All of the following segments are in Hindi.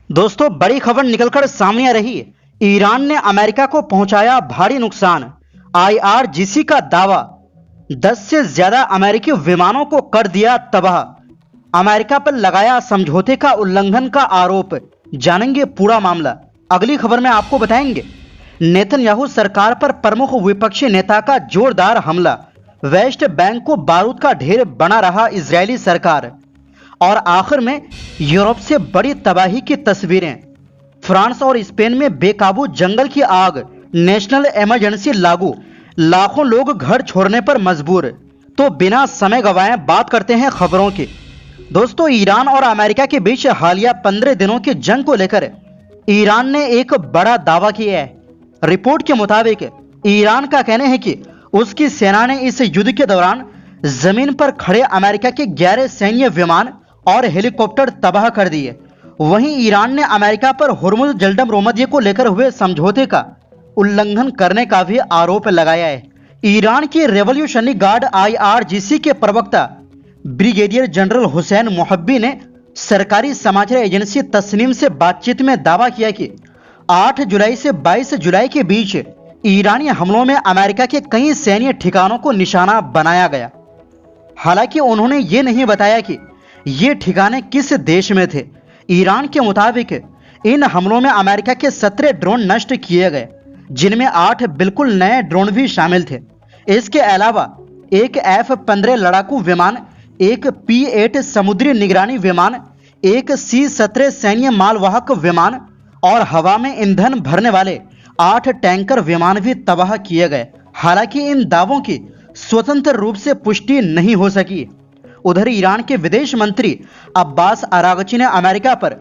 दोस्तों, बड़ी खबर निकलकर सामने आ रही है। ईरान ने अमेरिका को पहुंचाया भारी नुकसान। आईआरजीसी का दावा, 10 से ज्यादा अमेरिकी विमानों को कर दिया तबाह। अमेरिका पर लगाया समझौते का उल्लंघन का आरोप। जानेंगे पूरा मामला, अगली खबर में आपको बताएंगे। नेतन्याहू सरकार पर प्रमुख विपक्षी नेता का जोरदार हमला। वेस्ट बैंक को बारूद का ढेर बना रहा इजरायली सरकार। और आखिर में यूरोप से बड़ी तबाही की तस्वीरें। फ्रांस और स्पेन में बेकाबू जंगल की आग, नेशनल इमरजेंसी लागू, लाखों लोग घर छोड़ने पर मजबूर। तो बिना समय गंवाए बात करते हैं खबरों की। दोस्तों, ईरान और अमेरिका के बीच हालिया 15 दिनों की जंग को लेकर ईरान ने एक बड़ा दावा किया है। रिपोर्ट के मुताबिक ईरान का कहना है कि उसकी सेना ने इस युद्ध के दौरान जमीन पर खड़े अमेरिका के 11 सैन्य विमान और हेलीकॉप्टर तबाह कर दिए। वहीं ईरान ने अमेरिका पर हुर्मुज जलडम रोमदिये को लेकर हुए समझौते का उल्लंघन करने का भी आरोप लगाया है। ईरान की रेवोल्यूशनरी गार्ड आईआरजीसी के प्रवक्ता ब्रिगेडियर जनरल हुसैन मोहब्बी ने सरकारी समाचार एजेंसी तस्नीम से बातचीत में दावा किया कि 8 जुलाई से 22 जुलाई के बीच ईरानी हमलों में अमेरिका के कई सैन्य ठिकानों को निशाना बनाया गया। हालांकि उन्होंने ये नहीं बताया कि ये ठिकाने किस देश में थे। ईरान के मुताबिक इन हमलों में अमेरिका के 17 ड्रोन नष्ट किए गए, जिनमें 8 बिल्कुल नए ड्रोन भी शामिल थे। इसके अलावा एक F-15 लड़ाकू विमान, एक P-8 समुद्री निगरानी विमान, एक C-17 सैन्य मालवाहक विमान और हवा में ईंधन भरने वाले 8 टैंकर विमान भी तबाह किए गए। हालांकि इन दावों की स्वतंत्र रूप से पुष्टि नहीं हो सकी। उधर ईरान के विदेश मंत्री अब्बास अरागची ने अमेरिका पर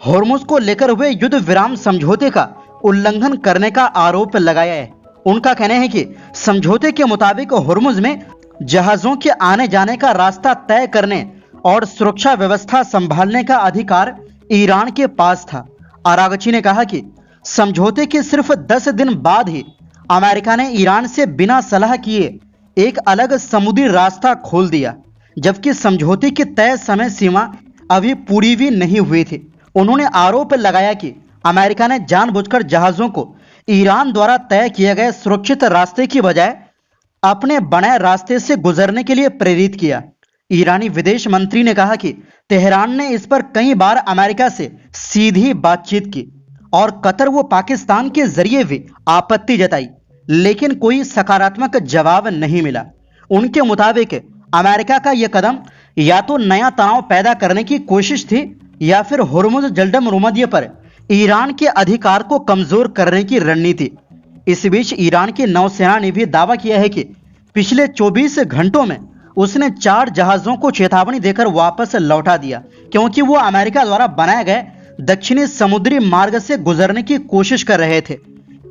होर्मुज को लेकर हुए युद्ध विराम समझौते का उल्लंघन करने का आरोप लगाया है। उनका कहना है कि समझौते के मुताबिक होर्मुज में जहाजों के आने जाने का रास्ता तय करने और सुरक्षा व्यवस्था संभालने का अधिकार ईरान के पास था। अरागची ने कहा कि समझौते के सिर्फ 10 दिन बाद ही अमेरिका ने ईरान से बिना सलाह किए एक अलग समुद्री रास्ता खोल दिया, जबकि समझौते की तय समय सीमा अभी पूरी भी नहीं हुई थी। उन्होंने आरोप लगाया कि अमेरिका ने जानबूझकर जहाजों को ईरान द्वारा तय किए गए सुरक्षित रास्ते की बजाय अपने बनाए रास्ते से गुजरने के लिए प्रेरित किया। ईरानी विदेश मंत्री ने कहा कि तेहरान ने इस पर कई बार अमेरिका से सीधी बातचीत की और कतर व पाकिस्तान के जरिए भी आपत्ति जताई, लेकिन कोई सकारात्मक जवाब नहीं मिला। उनके मुताबिक अमेरिका का यह कदम या तो नया तनाव पैदा करने की कोशिश थी या फिर होर्मुज जलडम रोमदिये पर ईरान के अधिकार को कमजोर करने की रणनीति। इस बीच ईरान की नौसेना ने भी दावा किया है कि पिछले 24 घंटों में उसने 4 जहाजों को चेतावनी देकर वापस लौटा दिया, क्योंकि वो अमेरिका द्वारा बनाए गए दक्षिणी समुद्री मार्ग से गुजरने की कोशिश कर रहे थे।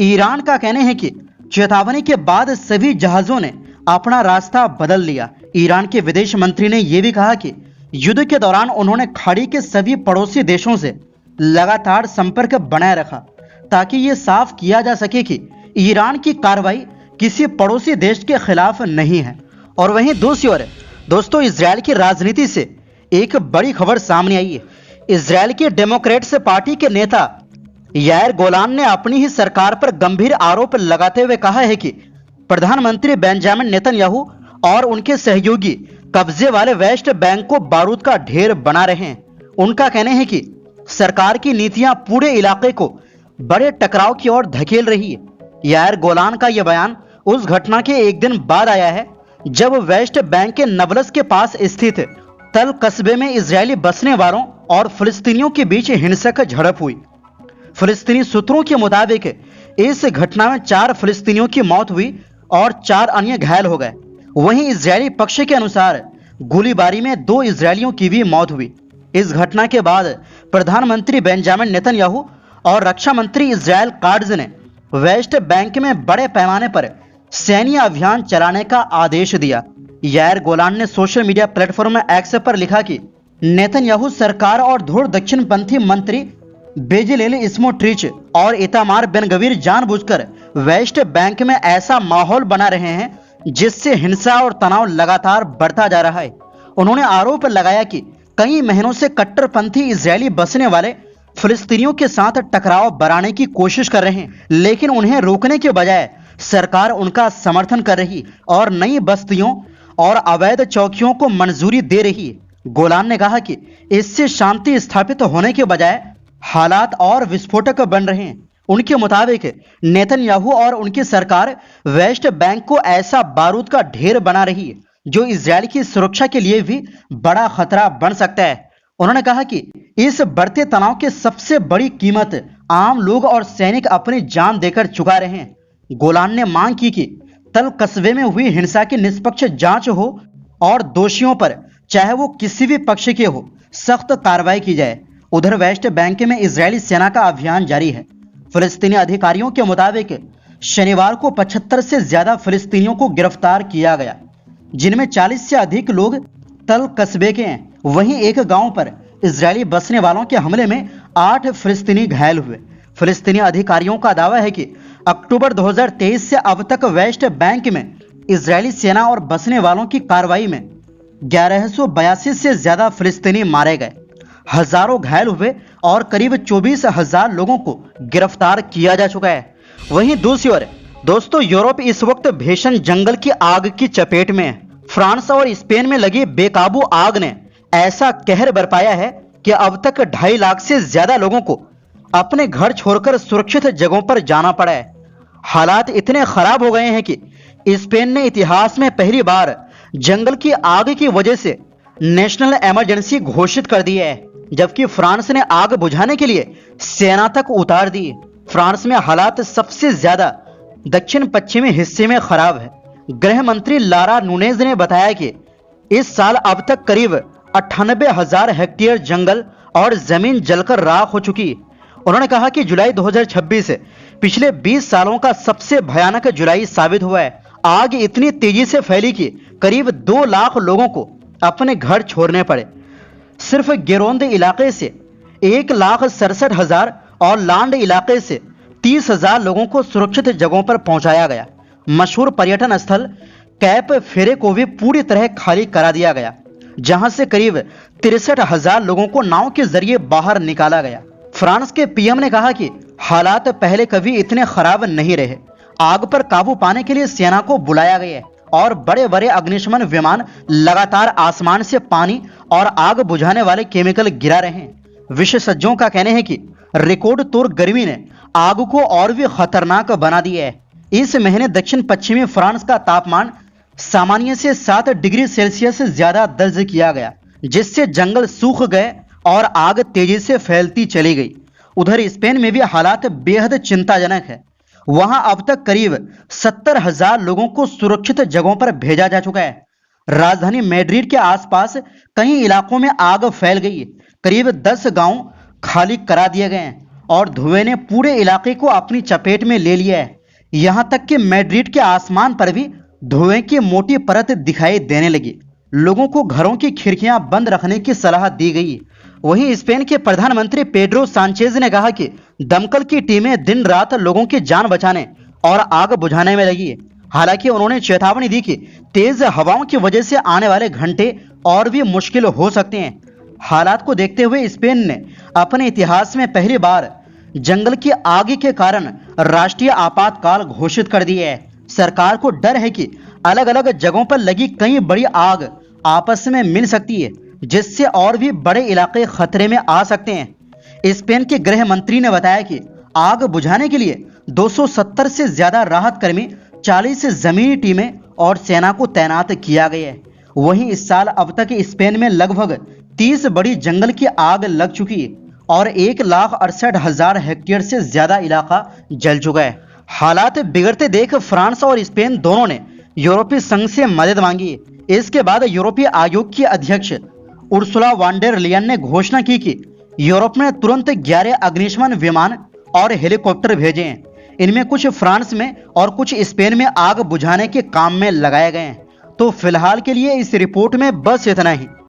ईरान का कहना है कि चेतावनी के बाद सभी जहाजों ने अपना रास्ता बदल लिया। ईरान के विदेश मंत्री ने यह भी कहा कि युद्ध के दौरान उन्होंने खाड़ी के सभी पड़ोसी देशों से लगातार संपर्क बनाए रखा, ताकि ये साफ किया जा सके कि ईरान की कार्रवाई किसी पड़ोसी देश के खिलाफ नहीं है। और वहीं दूसरी ओर दोस्तों, इजरायल की राजनीति से एक बड़ी खबर सामने आई है। इजरायल की डेमोक्रेट्स पार्टी के नेता यायर गोलान ने अपनी ही सरकार पर गंभीर आरोप लगाते हुए कहा है कि प्रधानमंत्री बेंजामिन नेतन्याहू और उनके सहयोगी कब्जे वाले वेस्ट बैंक को बारूद का ढेर बना रहे हैं। उनका कहना है कि सरकार की नीतियां पूरे इलाके को बड़े टकराव की ओर धकेल रही है। यायर गोलान का यह बयान उस घटना के एक दिन बाद आया है जब वेस्ट बैंक के नबलस के पास स्थित तल कस्बे में इजरायली बसने वालों और फिलिस्तीनियों के बीच हिंसक झड़प हुई। फिलिस्तीनी सूत्रों के मुताबिक इस घटना में 4 फिलिस्तीनियों की मौत हुई और 4 अन्य घायल हो गए। वहीं इजरायली पक्ष के अनुसार गोलीबारी में 2 इजरायलियों की भी मौत हुई। इस घटना के बाद प्रधानमंत्री बेंजामिन नेतन्याहू और रक्षा मंत्री इजराइल काट्ज ने वेस्ट बैंक में बड़े पैमाने पर सैन्य अभियान चलाने का आदेश दिया। यायर गोलान ने सोशल मीडिया प्लेटफॉर्म एक्स पर लिखा कि नेतन्याहू सरकार और धुर दक्षिणपंथी मंत्री बेजिलेल स्मोट्रिच और इतामार बेन गवीर जानबूझकर वेस्ट बैंक में ऐसा माहौल बना रहे हैं जिससे हिंसा और तनाव लगातार बढ़ता जा रहा है। उन्होंने आरोप लगाया कि कई महीनों से कट्टरपंथी इजरायली बसने वाले फिलिस्तीनियों के साथ टकराव बढ़ाने की कोशिश कर रहे हैं, लेकिन उन्हें रोकने के बजाय सरकार उनका समर्थन कर रही और नई बस्तियों और अवैध चौकियों को मंजूरी दे रही है। गोलान ने कहा कि इससे शांति स्थापित होने के बजाय हालात और विस्फोटक बन रहे हैं। उनके मुताबिक नेतन्याहू और उनकी सरकार वेस्ट बैंक को ऐसा बारूद का ढेर बना रही है जो इजरायल की सुरक्षा के लिए भी बड़ा खतरा बन सकता है। उन्होंने कहा कि इस बढ़ते तनाव की सबसे बड़ी कीमत आम लोग और सैनिक अपनी जान देकर चुका रहे हैं। गोलान ने मांग की कि तल कस्बे में हुई हिंसा की निष्पक्ष जांच हो और दोषियों पर, चाहे वो किसी भी पक्ष के हो, सख्त कार्रवाई की जाए। उधर वेस्ट बैंक में इजरायली सेना का अभियान जारी है। फिलिस्तीनी अधिकारियों के मुताबिक शनिवार को 75 से ज्यादा फिलिस्तीनियों को गिरफ्तार किया गया, जिनमें 40 से अधिक लोग तल कस्बे के हैं। वहीं एक गांव पर इजरायली बसने वालों के हमले में 8 फिलिस्तीनी घायल हुए। फिलिस्तीनी अधिकारियों का दावा है कि अक्टूबर 2023 से अब तक वेस्ट बैंक में इजरायली सेना और बसने वालों की कार्रवाई में 1182 से ज्यादा फिलिस्तीनी मारे गए, हजारों घायल हुए और करीब 24,000 लोगों को गिरफ्तार किया जा चुका है। वहीं दूसरी ओर दोस्तों, यूरोप इस वक्त भीषण जंगल की आग की चपेट में है। फ्रांस और स्पेन में लगी बेकाबू आग ने ऐसा कहर बरपाया है कि अब तक 2.5 लाख से ज्यादा लोगों को अपने घर छोड़कर सुरक्षित जगहों पर जाना पड़ा है। हालात इतने खराब हो गए हैं कि स्पेन ने इतिहास में पहली बार जंगल की आग की वजह से नेशनल इमरजेंसी घोषित कर दी है, जबकि फ्रांस ने आग बुझाने के लिए सेना तक उतार दी। फ्रांस में हालात सबसे ज्यादा दक्षिण पश्चिमी हिस्से में खराब है। गृह मंत्री लारा नूनेज ने बताया कि इस साल अब तक करीब 98,000 हेक्टेयर जंगल और जमीन जलकर राख हो चुकी। उन्होंने कहा कि जुलाई 2026 पिछले 20 सालों का सबसे भयानक जुलाई साबित हुआ है। आग इतनी तेजी से फैली कि करीब 2 लाख लोगों को अपने घर छोड़ने पड़े। सिर्फ गिरोंद इलाके से 1,67,000 और लांड इलाके से 30,000 लोगों को सुरक्षित जगहों पर पहुंचाया गया। मशहूर पर्यटन स्थल कैप फेरे को भी पूरी तरह खाली करा दिया गया, जहां से करीब 63,000 लोगों को नाव के जरिए बाहर निकाला गया। फ्रांस के पीएम ने कहा कि हालात पहले कभी इतने खराब नहीं रहे। आग पर काबू पाने के लिए सेना को बुलाया गया है और बड़े बड़े अग्निशमन विमान लगातार आसमान से पानी और आग बुझाने वाले केमिकल गिरा रहे हैं। विशेषज्ञों का कहना है कि रिकॉर्ड तोड़ गर्मी ने आग को और भी खतरनाक बना दिया है। इस महीने दक्षिण पश्चिमी फ्रांस का तापमान सामान्य से 7 डिग्री सेल्सियस ज्यादा दर्ज किया गया, जिससे जंगल सूख गए और आग तेजी से फैलती चली गई। उधर स्पेन में भी हालात बेहद चिंताजनक है। वहां अब तक करीब 70,000 लोगों को सुरक्षित जगहों पर भेजा जा चुका है। राजधानी मैड्रिड के आसपास कई इलाकों में आग फैल गई है। करीब 10 गांव खाली करा दिए गए हैं और धुएं ने पूरे इलाके को अपनी चपेट में ले लिया है। यहां तक कि मैड्रिड के आसमान पर भी धुएं की मोटी परत दिखाई देने लगी। लोगों को घरों की खिड़कियां बंद रखने की सलाह दी गई। वहीं स्पेन के प्रधानमंत्री पेड्रो सांचेज ने कहा कि दमकल की टीमें दिन रात लोगों की जान बचाने और आग बुझाने में लगी है। हालांकि उन्होंने चेतावनी दी कि तेज हवाओं की वजह से आने वाले घंटे और भी मुश्किल हो सकते हैं। हालात को देखते हुए स्पेन ने अपने इतिहास में पहली बार जंगल की आग के कारण राष्ट्रीय आपातकाल घोषित कर दिया है। सरकार को डर है कि अलग अलग जगहों पर लगी कई बड़ी आग आपस में मिल सकती है, जिससे और भी बड़े इलाके खतरे में आ सकते हैं। स्पेन के गृह मंत्री ने बताया कि आग बुझाने के लिए 270 से ज्यादा राहत कर्मी, 40 जमीनी टीमें और सेना को तैनात किया गया है। वहीं इस साल अब तक स्पेन में लगभग 30 बड़ी जंगल की आग लग चुकी है और 1,68,000 हेक्टेयर से ज्यादा इलाका जल चुका है। हालात बिगड़ते देख फ्रांस और स्पेन दोनों ने यूरोपीय संघ से मदद मांगी। इसके बाद यूरोपीय आयोग की अध्यक्ष उर्सुला वॉन डेर लेयन ने घोषणा की कि यूरोप ने तुरंत 11 अग्निशमन विमान और हेलीकॉप्टर भेजे हैं। इनमें कुछ फ्रांस में और कुछ स्पेन में आग बुझाने के काम में लगाए गए हैं। तो फिलहाल के लिए इस रिपोर्ट में बस इतना ही।